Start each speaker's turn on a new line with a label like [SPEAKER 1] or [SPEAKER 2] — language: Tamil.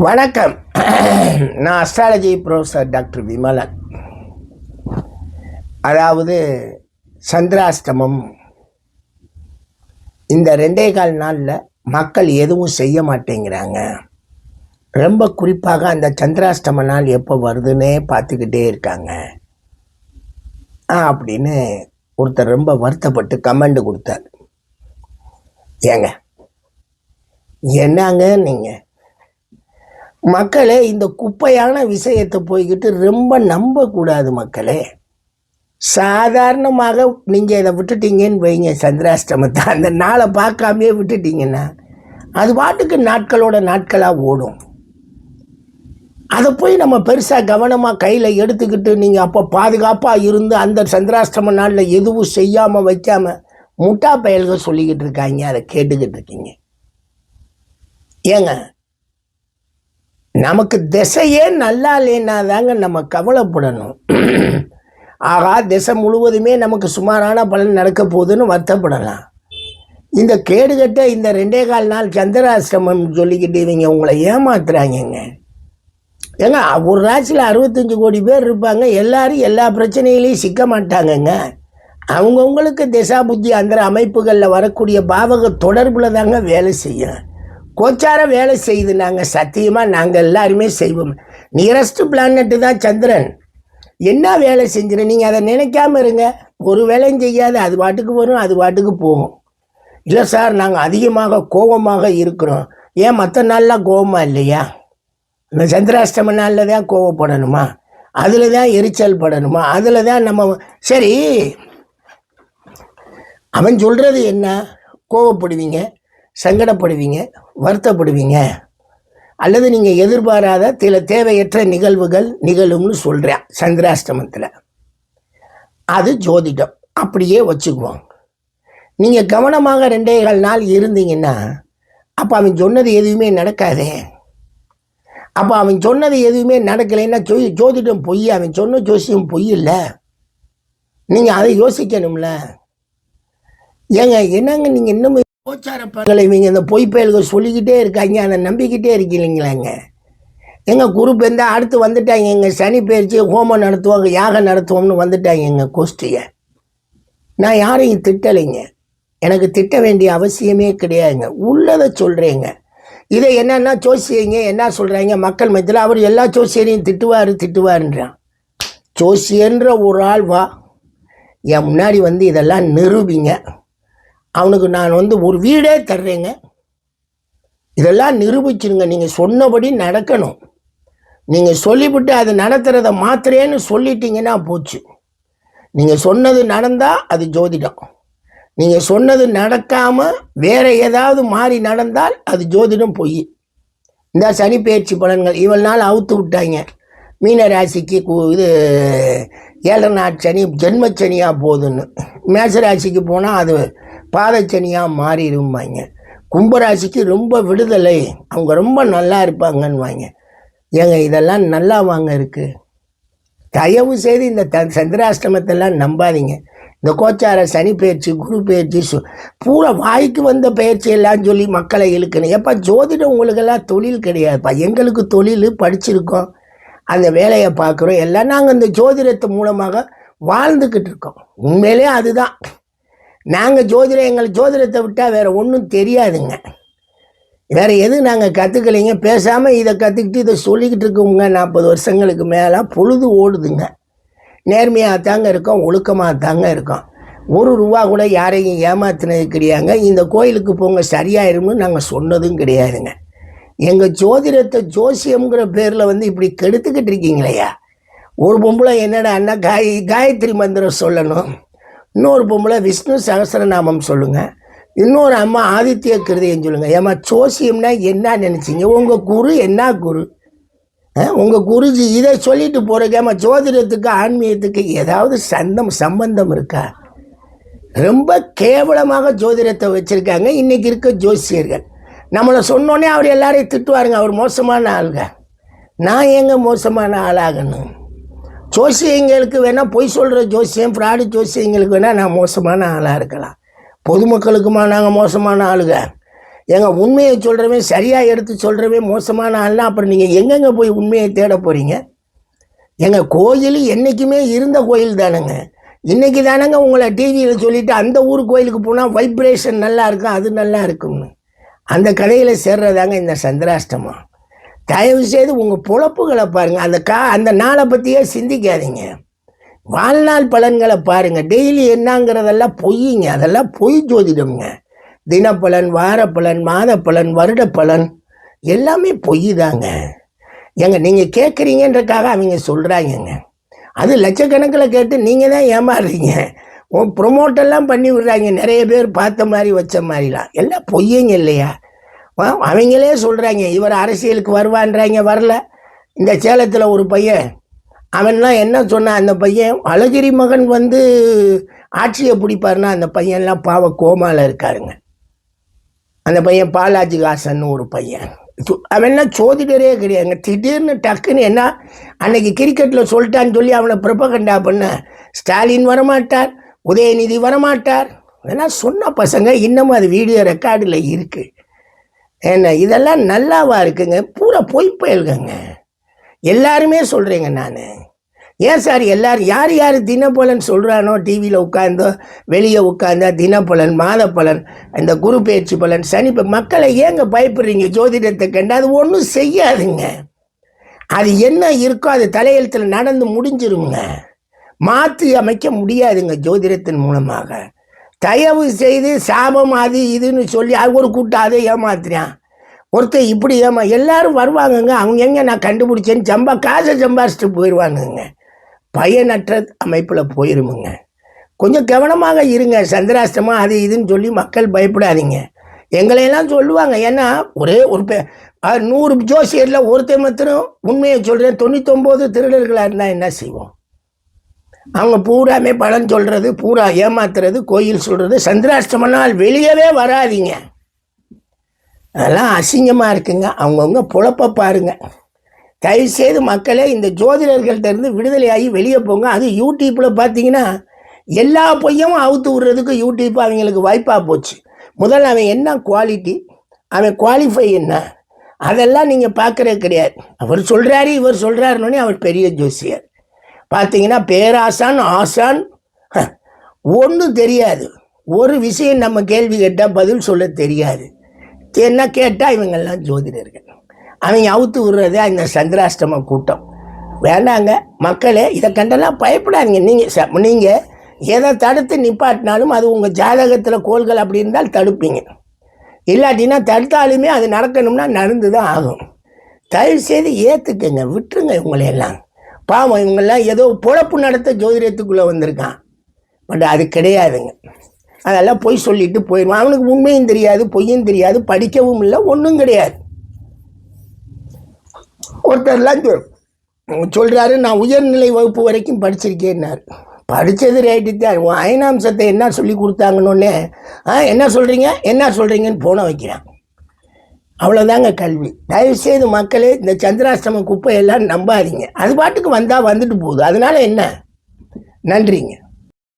[SPEAKER 1] வணக்கம். நான் அஸ்ட்ராலஜி ப்ரொஃபஸர் டாக்டர் விமலன். அதாவது சந்திராஷ்டமம் இந்த 2.25 நாளில் மக்கள் எதுவும் செய்ய மாட்டேங்கிறாங்க. ரொம்ப குறிப்பாக அந்த சந்திராஷ்டம நாள் எப்போ வருதுன்னே பார்த்துக்கிட்டே இருக்காங்க அப்படின்னு ஒருத்தர் ரொம்ப வருத்தப்பட்டு கமெண்ட் கொடுத்தார். ஏங்க என்னங்க நீங்கள் மக்களே, இந்த குப்பையான விஷயத்தை போய்கிட்டு ரொம்ப நம்பக்கூடாது மக்களே. சாதாரணமாக நீங்கள் இதை விட்டுட்டீங்கன்னு வைங்க, சந்திராஷ்டமத்தை அந்த நாளை பார்க்காமே விட்டுட்டீங்கன்னா அது பாட்டுக்கு நாட்களோட நாட்களாக ஓடும். அதை போய் நம்ம பெருசாக கவனமாக கையில் எடுத்துக்கிட்டு நீங்கள் அப்போ பாதுகாப்பாக இருந்து அந்த சந்திராஷ்டம நாளில் எதுவும் செய்யாமல் வைக்காமல் முட்டா பயல்கள் சொல்லிக்கிட்டு இருக்காங்க, அதை கேட்டுக்கிட்டு இருக்கீங்க. ஏங்க, நமக்கு திசையே நல்லா இல்லைன்னா தாங்க நம்ம கவலைப்படணும். ஆகா, திசை முழுவதுமே நமக்கு சுமாரான பலன் நடக்க போகுதுன்னு வருத்தப்படலாம். இந்த கேடுகட்ட இந்த 2.25 நாள் சந்திராஷ்டமம் சொல்லிக்கிட்டு இவங்க உங்களை ஏமாத்துறாங்கங்க. ஏங்க, ஒரு ராசியில் 65 கோடி பேர் இருப்பாங்க. எல்லாரும் எல்லா பிரச்சனையிலையும் சிக்க மாட்டாங்கங்க. அவங்கவுங்களுக்கு திசா புத்தி அந்த அமைப்புகளில் வரக்கூடிய பாவக தொடர்பில் தாங்க வேலை செய்யும். கோச்சார வேலை செய்து நாங்கள் எல்லாருமே செய்வோம். நியரஸ்ட் பிளானட்டு தான் சந்திரன். என்ன வேலை செஞ்சிடும் நீங்கள் அதை நினைக்காம இருங்க. ஒரு வேலையும் செய்யாது, அது பாட்டுக்கு வரும், அது பாட்டுக்கு போகும். இல்லை சார், நாங்கள் அதிகமாக கோபமாக இருக்கிறோம். ஏன் மற்ற நாள்லாம் கோபமாக இல்லையா? இந்த சந்திராஷ்டம நாளில் தான் கோவப்படணுமா? அதில் தான் எரிச்சல் படணுமா? அதில் தான் நம்ம சரி. அவன் சொல்கிறது என்ன? கோவப்படுவீங்க, சங்கடப்படுவீங்க, வருத்தப்படுவீங்க, அல்லது நீங்கள் எதிர்பாராத சில தேவையற்ற நிகழ்வுகள் நிகழும்னு சொல்கிறேன் சந்திராஷ்டமத்தில். அது ஜோதிடம், அப்படியே வச்சுக்குவோம். நீங்கள் கவனமாக 2.25 நாள் இருந்தீங்கன்னா அப்போ அவன் சொன்னது எதுவுமே நடக்காதே. அப்போ அவன் சொன்னது எதுவுமே நடக்கலைன்னா ஜோதிடம் பொய், அவன் சொன்ன ஜோசியம் பொய் இல்லை. நீங்கள் அதை யோசிக்கணும்ல. ஏங்க என்னங்க நீங்கள் இன்னும் கோச்சார பலன்களை இவங்க இந்த பொய் பயல்கள் சொல்லிக்கிட்டே இருக்காங்க, அதை நம்பிக்கிட்டே இருக்கீங்களேங்க. எங்கள் குரூப் இருந்தால் அடுத்து வந்துட்டாங்க, எங்கள் சனி பயிற்சி ஹோமம் நடத்துவாங்க, யாகம் நடத்துவோம்னு வந்துட்டாங்க எங்கள் கோஷ்டியை. நான் யாரையும் திட்டலைங்க, எனக்கு திட்ட வேண்டிய அவசியமே கிடையாதுங்க. உள்ளதை சொல்கிறேங்க. இதை என்னன்னா ஜோசியங்க என்ன சொல்கிறாங்க மக்கள் மத்தியில், அவர் எல்லா ஜோசியரையும் திட்டுவாருன்றான். ஜோசியன்ற ஒரு ஆள் வா, என் முன்னாடி வந்து இதெல்லாம் நிரூபிங்க, அவனுக்கு நான் ஒரு வீடே தர்றேங்க, இதெல்லாம் நிரூபிச்சிருங்க. நீங்கள் சொன்னபடி நடக்கணும். நீங்கள் சொல்லிவிட்டு அது நடத்துகிறத மாத்திரேன்னு சொல்லிட்டீங்கன்னா போச்சு. நீங்கள் சொன்னது நடந்தால் அது ஜோதிடம். நீங்கள் சொன்னது நடக்காமல் வேறு ஏதாவது மாறி நடந்தால் அது ஜோதிடம் பொய். இந்த சனி பயிற்சி பலன்கள் இவ்வளோ நாள் அவுத்து விட்டாங்க. மீன ராசிக்கு இது 7 நாட் சனி ஜென்மச்சனியாக போகுதுன்னு, மேசராசிக்கு போனால் அது பாதச்சனியாக மாறிடும்பாங்க. கும்பராசிக்கு ரொம்ப விடுதலை, அவங்க ரொம்ப நல்லா இருப்பாங்கன்னு வாங்க. ஏங்க இதெல்லாம் நல்லா வாங்க இருக்குது. தயவு செய்து இந்த சந்திராஷ்டமத்தெல்லாம் நம்பாதீங்க. இந்த கோச்சார சனி பயிற்சி குரு பயிற்சி பூரா வாய்க்கு வந்த பயிற்சி எல்லாம் சொல்லி மக்களை இழுக்கணும். எப்போ ஜோதிடம் உங்களுக்கெல்லாம் தொழில் கிடையாதுப்பா. எங்களுக்கு தொழில், படிச்சிருக்கோம், அந்த வேலையை பார்க்குறோம், எல்லாம் நாங்கள் இந்த ஜோதிடத்து மூலமாக வாழ்ந்துக்கிட்டு இருக்கோம். உண்மையிலே அதுதான் நாங்கள் ஜோதிடம். எங்களுக்கு ஜோதிடத்தை விட்டால் வேறு ஒன்றும் தெரியாதுங்க. வேறு எதுவும் நாங்கள் கற்றுக்கலைங்க. பேசாமல் இதை கற்றுக்கிட்டு இதை சொல்லிக்கிட்டு இருக்கோங்க. 40 வருஷங்களுக்கு மேலே பொழுது ஓடுதுங்க. நேர்மையாக தாங்க இருக்கோம், ஒழுக்கமாக தாங்க இருக்கோம். ₹1 கூட யாரையும் ஏமாத்தினது கிடையாதுங்க. இந்த கோயிலுக்கு போங்க சரியாயிரும்னு நாங்கள் சொன்னதும் கிடையாதுங்க. எங்கள் ஜோதிடத்தை ஜோசியம்ங்கிற பேரில் இப்படி கெடுத்துக்கிட்டு இருக்கீங்களையா. ஒரு பொம்பளை என்னடா அண்ணா காயத்ரி மந்திரம் சொல்லணும், இன்னொரு பொம்பளை விஷ்ணு சகஸ்ரநாமம் சொல்லுங்கள், இன்னொரு அம்மா ஆதித்ய கிருதியம் சொல்லுங்கள். ஏமா ஜோசியம்னா என்ன நினச்சிங்க? உங்கள் குரு என்ன குரு? உங்கள் குருஜி இதை சொல்லிட்டு போகிறேன். ஜோதிடத்துக்கு ஆன்மீகத்துக்கு ஏதாவது சம்பந்தம் இருக்கா? ரொம்ப கேவலமாக ஜோதிடத்தை வச்சுருக்காங்க இன்றைக்கி இருக்க ஜோசியர்கள். நம்மளை சொன்னோன்னே அவர் எல்லாரையும் திட்டுவாருங்க, அவர் மோசமான ஆளுங்க. நான் ஏங்க மோசமான ஆளாகணும்? ஜோசியங்களுக்கு வேணால் பொய் சொல்கிற ஜோசியம், ஃப்ராடு ஜோசியங்களுக்கு வேணால் நான் மோசமான ஆளாக இருக்கலாம். பொதுமக்களுக்குமா நாங்கள் மோசமான ஆளுங்க? உண்மையை சொல்கிறவன் சரியாக எடுத்து சொல்கிறவன் மோசமான ஆள்னா அப்புறம் நீங்கள் எங்கெங்கே போய் உண்மையை தேட போகிறீங்க? கோயில் என்றைக்குமே இருந்த கோயில் தானேங்க. இன்றைக்கி தானேங்க உங்களை டிவியில் சொல்லிவிட்டு அந்த ஊர் கோயிலுக்கு போனால் வைப்ரேஷன் நல்லா இருக்கும், அது நல்லா இருக்கும்னு. அந்த கதையில் சேர்றதாங்க இந்த சந்திராஷ்டமம். தயவு செய்து உங்கள் பொழப்புகளை பாருங்கள். அந்த நாளை பற்றியே சிந்திக்காதீங்க. வாழ்நாள் பலன்களை பாருங்கள். டெய்லி என்னங்கிறதெல்லாம் பொய்யுங்க, அதெல்லாம் பொய் ஜோதிடம்ங்க. தினப்பலன், வாரப்பலன், மாத பலன், வருட பலன் எல்லாமே பொய் தாங்க. நீங்கள் கேட்குறீங்கன்றக்காக அவங்க சொல்கிறாங்கங்க. அது லட்சக்கணக்கில் கேட்டு நீங்கள் தான் ஏமாறுறீங்க. ப்ரொமோட்டெல்லாம் பண்ணி விடுறாங்க, நிறைய பேர் பார்த்த மாதிரி வச்ச மாதிரிலாம். எல்லாம் பொய்யங்க இல்லையா? அவங்களே சொல்கிறாங்க இவர் அரசியலுக்கு வருவான்றாங்க, வரல. இந்த சேலத்தில் ஒரு பையன், அவன்லாம் என்ன சொன்னான், அந்த பையன் அழகிரி மகன் ஆட்சியை பிடிப்பாருன்னா அந்த பையன்லாம் பாவ கோமாவில் இருக்காருங்க. அந்த பையன் பாலாஜி காசன் ஒரு பையன், அவன்லாம் சோதிடரே கிடையாதுங்க. திடீர்னு டக்குன்னு என்ன அன்னைக்கு கிரிக்கெட்டில் சொல்லிட்டான்னு சொல்லி அவனை ப்ரொபகண்டா பண்ண. ஸ்டாலின் வரமாட்டார், உதயநிதி வரமாட்டார், அதெல்லாம் சொன்ன பசங்க இன்னமும் அது வீடியோ ரெக்கார்டில் இருக்குது. இதெல்லாம் நல்லாவா இருக்குங்க? பூரா பொய்ப்பயல்கங்க. எல்லாருமே சொல்கிறேங்க. நான் ஏன் சார் எல்லாரும் யார் தினப்பலன் சொல்கிறானோ டிவியில் உட்காந்தோ வெளியே உட்காந்தா தினப்பலன், மாத பலன், இந்த குரு பயிற்சி பலன், சனி மக்களை ஏங்க பயப்படுறீங்க? ஜோதிடத்தை கண்டு அது ஒன்றும் செய்யாதுங்க. அது என்ன இருக்கோ அது தலையெழுத்தில் நடந்து முடிஞ்சிருங்க. மாற்றி அமைக்க முடியாதுங்க ஜோதிடத்தின் மூலமாக. தயவு செய்து சாபம் அது இதுன்னு சொல்லி அது ஒரு கூட்டம் அதை ஏமாத்துறான், ஒருத்தர் இப்படி எல்லாரும் வருவாங்கங்க. அவங்க எங்கே நான் கண்டுபிடிச்சேன்னு காசை சம்பாதிச்சுட்டு போயிடுவாங்கங்க. பயனற்ற அமைப்பில் போயிருமுங்க. கொஞ்சம் கவனமாக இருங்க. சந்திராஷ்டமாக அது இதுன்னு சொல்லி மக்கள் பயப்படாதீங்க. எங்களையெல்லாம் சொல்லுவாங்க. ஏன்னா ஒரு 100 ஜோசியரில் ஒருத்தர் மாத்திரம் உண்மையை சொல்கிறேன், 99 திருடர்களாக இருந்தால் என்ன செய்வோம்? அவங்க பூராமே பலன் சொல்கிறது, பூரா ஏமாத்துறது, கோயில் சொல்கிறது. சந்திராஷ்டமனால் வெளியவே வராதிங்க. அதெல்லாம் அசிங்கமாக இருக்குங்க. அவங்கவுங்க பொழப்ப பாருங்க. தயவுசெய்து மக்களே இந்த ஜோதிடர்கள்ட்ட இருந்து விடுதலையாகி வெளியே போங்க. அது யூடியூப்பில் பார்த்தீங்கன்னா எல்லா பொய்யும் அவுத்து விடுறதுக்கு யூடியூப் அவங்களுக்கு வாய்ப்பாக போச்சு. முதல்ல அவன் என்ன குவாலிட்டி, அவன் குவாலிஃபை என்ன, அதெல்லாம் நீங்கள் பார்க்குறது கிடையாது. அவர் சொல்கிறாரு இவர் சொல்கிறாருன்னொன்னே அவர் பெரிய ஜோசியர். பார்த்தீங்கன்னா பேராசான் ஆசான் ஒன்றும் தெரியாது. ஒரு விஷயம் நம்ம கேள்வி கேட்டால் பதில் சொல்ல தெரியாது. என்ன கேட்டால் இவங்கெல்லாம் ஜோதிடர்கள். அவங்க அவுத்து விடுறதே இந்த சந்திராஷ்டம கூட்டம். வேண்டாங்க மக்களே, இதை கண்டெல்லாம் பயப்படாதீங்க. நீங்கள் எதை தடுத்து நிப்பாட்டினாலும் அது உங்கள் ஜாதகத்தில் கோள்கள் அப்படி இருந்தால் தடுப்பீங்க. இல்லாட்டினா தடுத்தாலுமே அது நடக்கணும்னா நடந்து தான் ஆகும். தயவுசெய்து ஏற்றுக்குங்க, விட்டுருங்க இவங்களையெல்லாம். பாவம் இவங்கெல்லாம் ஏதோ பொழப்பு நடத்த ஜோதிடத்துக்குள்ளே வந்திருக்கான். பட் அது கிடையாதுங்க. அதெல்லாம் பொய் சொல்லிட்டு போயிடுவான். அவனுக்கு உண்மையும் தெரியாது, பொய்யும் தெரியாது, படிக்கவும் இல்லை, ஒன்றும் கிடையாது. ஒருத்தர்லாம் சொல்கிறாரு நான் உயர்நிலை வகுப்பு வரைக்கும் படிச்சிருக்கேன்னாரு. படித்தது ரைட்டு தான். உன் அயனாம்சத்தை என்ன சொல்லி கொடுத்தாங்கன்னொன்னே என்ன சொல்கிறீங்கன்னு போன வைக்கிறான். அவ்வளோதாங்க கல்வி. தயவுசெய்து மக்களே இந்த சந்திராஷ்டம குப்பையெல்லாம் நம்பாதீங்க. அது பாட்டுக்கு வந்தால் வந்துட்டு போகுது. அதனால் என்ன? நன்றிங்க.